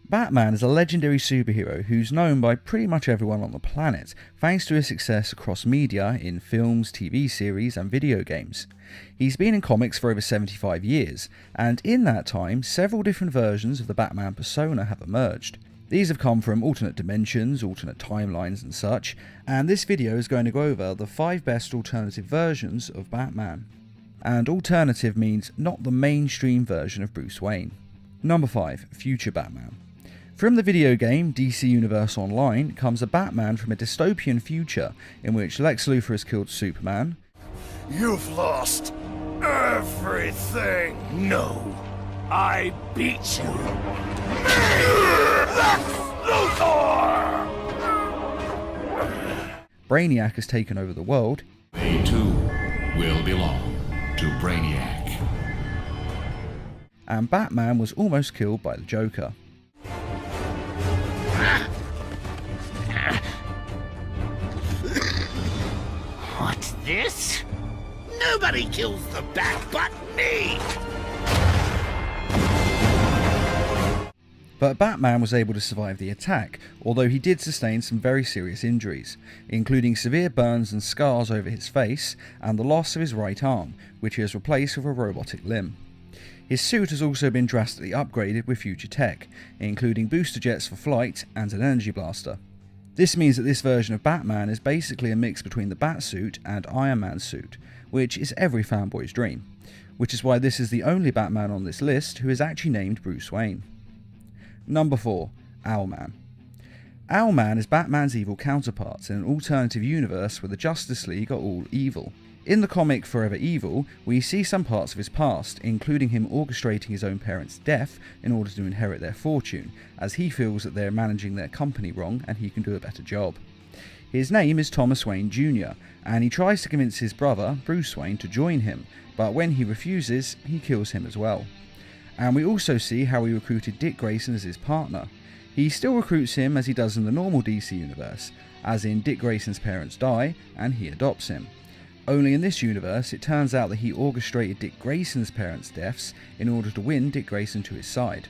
Batman is a legendary superhero who's known by pretty much everyone on the planet, thanks to his success across media in films, TV series and video games. He's been in comics for over 75 years, and in that time, several different versions of the Batman persona have emerged. These have come from alternate dimensions, alternate timelines and such, and this video is going to go over the 5 best alternative versions of Batman. And alternative means not the mainstream version of Bruce Wayne. Number 5. Future Batman. From the video game DC Universe Online comes a Batman from a dystopian future in which Lex Luthor has killed Superman. You've lost everything. No, I beat you. Lex Luthor! Brainiac has taken over the world. They too will belong to Brainiac. And Batman was almost killed by the Joker. What's this? Nobody kills the Bat but me! But Batman was able to survive the attack, although he did sustain some very serious injuries, including severe burns and scars over his face and the loss of his right arm, which he has replaced with a robotic limb. His suit has also been drastically upgraded with future tech, including booster jets for flight and an energy blaster. This means that this version of Batman is basically a mix between the Batsuit and Iron Man's suit, which is every fanboy's dream, which is why this is the only Batman on this list who is actually named Bruce Wayne. Number 4. Owlman. Owlman is Batman's evil counterpart in an alternative universe where the Justice League are all evil. In the comic Forever Evil, we see some parts of his past, including him orchestrating his own parents' death in order to inherit their fortune, as he feels that they're managing their company wrong and he can do a better job. His name is Thomas Wayne Jr., and he tries to convince his brother, Bruce Wayne, to join him, but when he refuses, he kills him as well. And we also see how he recruited Dick Grayson as his partner. He still recruits him as he does in the normal DC universe, as in Dick Grayson's parents die and he adopts him. Only in this universe, it turns out that he orchestrated Dick Grayson's parents' deaths in order to win Dick Grayson to his side.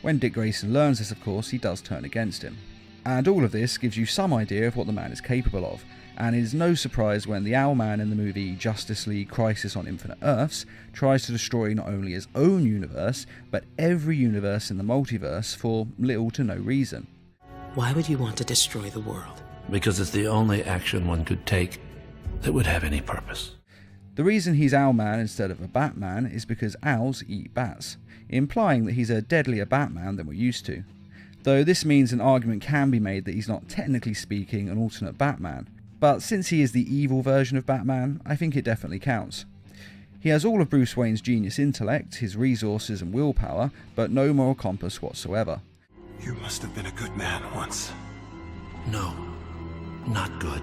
When Dick Grayson learns this, of course, he does turn against him. And all of this gives you some idea of what the man is capable of, and it is no surprise when the Owlman in the movie Justice League Crisis on Infinite Earths tries to destroy not only his own universe, but every universe in the multiverse for little to no reason. Why would you want to destroy the world? Because it's the only action one could take that would have any purpose. The reason he's Owlman instead of a Batman is because owls eat bats, implying that he's a deadlier Batman than we're used to. Though this means an argument can be made that he's not technically speaking an alternate Batman, but since he is the evil version of Batman, I think it definitely counts. He has all of Bruce Wayne's genius intellect, his resources and willpower, but no moral compass whatsoever. You must have been a good man once. No, not good.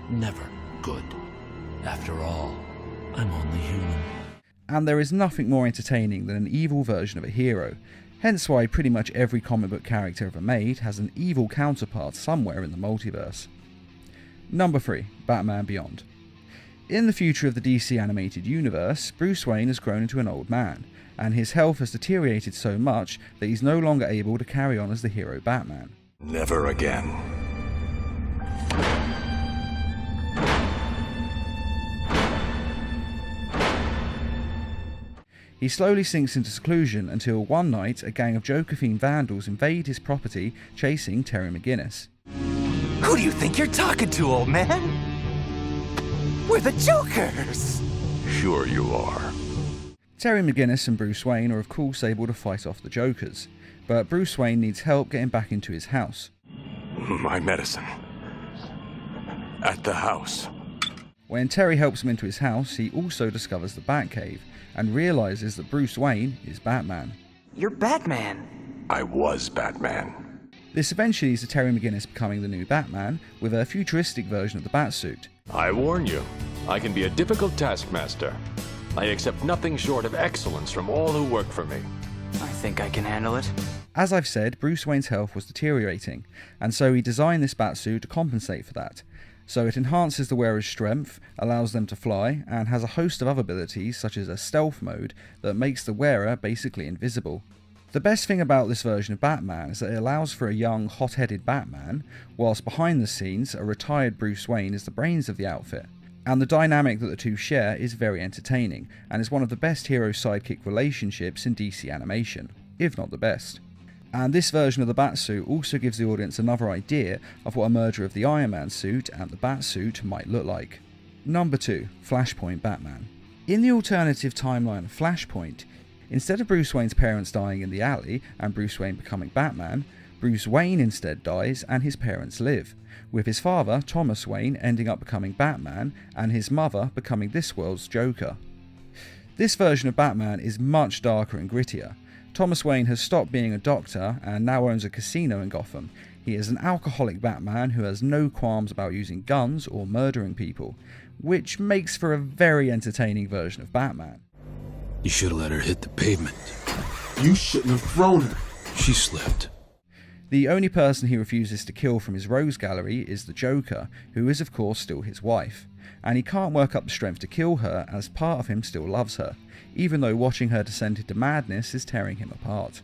Never good. After all, I'm only human. And there is nothing more entertaining than an evil version of a hero, hence why pretty much every comic book character ever made has an evil counterpart somewhere in the multiverse. Number 3. Batman Beyond. In the future of the DC animated universe, Bruce Wayne has grown into an old man, and his health has deteriorated so much that he's no longer able to carry on as the hero Batman. Never again. He slowly sinks into seclusion until one night a gang of Joker-themed vandals invade his property, chasing Terry McGinnis. Who do you think you're talking to, old man? We're the Jokers! Sure you are. Terry McGinnis and Bruce Wayne are of course able to fight off the Jokers, but Bruce Wayne needs help getting back into his house. My medicine. At the house. When Terry helps him into his house, he also discovers the Batcave, and realises that Bruce Wayne is Batman. You're Batman. I was Batman. This eventually leads to Terry McGinnis becoming the new Batman, with a futuristic version of the Batsuit. I warn you, I can be a difficult taskmaster. I accept nothing short of excellence from all who work for me. I think I can handle it. As I've said, Bruce Wayne's health was deteriorating, and so he designed this Batsuit to compensate for that. So it enhances the wearer's strength, allows them to fly, and has a host of other abilities such as a stealth mode that makes the wearer basically invisible. The best thing about this version of Batman is that it allows for a young, hot-headed Batman, whilst behind the scenes, a retired Bruce Wayne is the brains of the outfit. And the dynamic that the two share is very entertaining, and is one of the best hero-sidekick relationships in DC animation, if not the best. And this version of the Batsuit also gives the audience another idea of what a merger of the Iron Man suit and the Batsuit might look like. Number 2. Flashpoint Batman. In the alternative timeline of Flashpoint, instead of Bruce Wayne's parents dying in the alley and Bruce Wayne becoming Batman, Bruce Wayne instead dies and his parents live, with his father, Thomas Wayne, ending up becoming Batman and his mother becoming this world's Joker. This version of Batman is much darker and grittier. Thomas Wayne has stopped being a doctor and now owns a casino in Gotham. He is an alcoholic Batman who has no qualms about using guns or murdering people, which makes for a very entertaining version of Batman. You should have let her hit the pavement. You shouldn't have thrown her. She slipped. The only person he refuses to kill from his rogues gallery is the Joker, who is of course still his wife, and he can't work up the strength to kill her as part of him still loves her, even though watching her descend into madness is tearing him apart.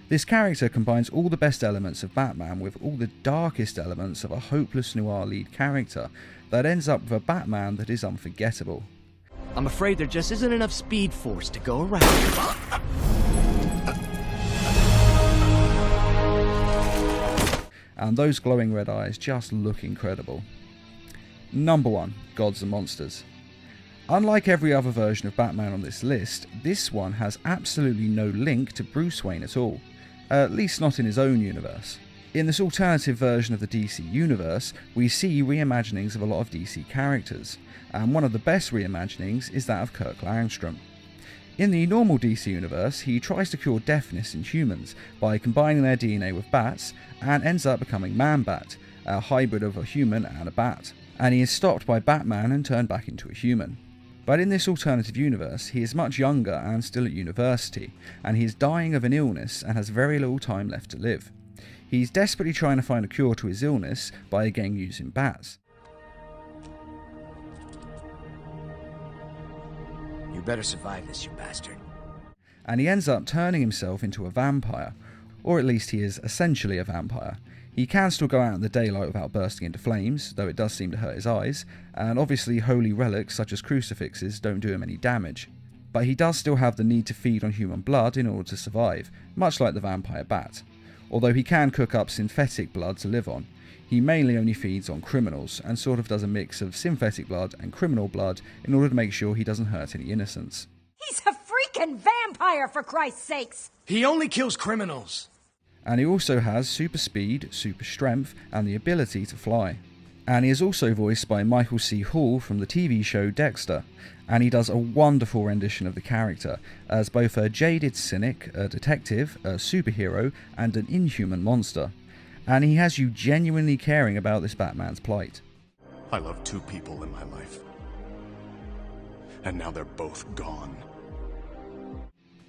This character combines all the best elements of Batman with all the darkest elements of a hopeless noir lead character that ends up with a Batman that is unforgettable. I'm afraid there just isn't enough speed force to go around. And those glowing red eyes just look incredible. Number 1. Gods and Monsters. Unlike every other version of Batman on this list, this one has absolutely no link to Bruce Wayne at all, at least not in his own universe. In this alternative version of the DC universe, we see reimaginings of a lot of DC characters, and one of the best reimaginings is that of Kirk Langstrom. In the normal DC universe, he tries to cure deafness in humans by combining their DNA with bats, and ends up becoming Man-Bat, a hybrid of a human and a bat, and he is stopped by Batman and turned back into a human. But in this alternative universe, he is much younger and still at university, and he is dying of an illness and has very little time left to live. He's desperately trying to find a cure to his illness by again using bats. You better survive this, you bastard. And he ends up turning himself into a vampire, or at least he is essentially a vampire. He can still go out in the daylight without bursting into flames, though it does seem to hurt his eyes, and obviously holy relics such as crucifixes don't do him any damage. But he does still have the need to feed on human blood in order to survive, much like the vampire bat. Although he can cook up synthetic blood to live on, he mainly only feeds on criminals, and sort of does a mix of synthetic blood and criminal blood in order to make sure he doesn't hurt any innocents. He's a freaking vampire, for Christ's sakes! He only kills criminals. And he also has super speed, super strength, and the ability to fly. And he is also voiced by Michael C. Hall from the TV show Dexter, and he does a wonderful rendition of the character as both a jaded cynic, a detective, a superhero, and an inhuman monster. And he has you genuinely caring about this Batman's plight. I loved two people in my life, and now they're both gone.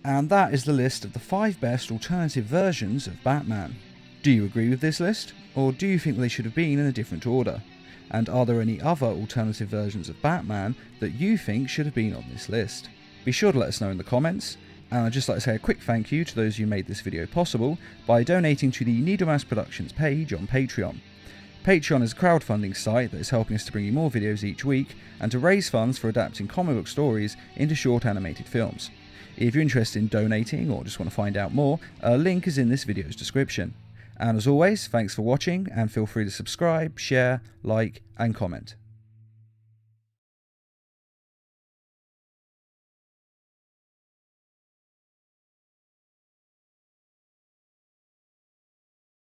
And that is the list of the 5 best alternative versions of Batman. Do you agree with this list, or do you think they should have been in a different order? And are there any other alternative versions of Batman that you think should have been on this list? Be sure to let us know in the comments, and I'd just like to say a quick thank you to those who made this video possible by donating to the Needlemass Productions page on Patreon. Patreon is a crowdfunding site that is helping us to bring you more videos each week and to raise funds for adapting comic book stories into short animated films. If you're interested in donating or just want to find out more, a link is in this video's description. And as always, thanks for watching, and feel free to subscribe, share, like, and comment.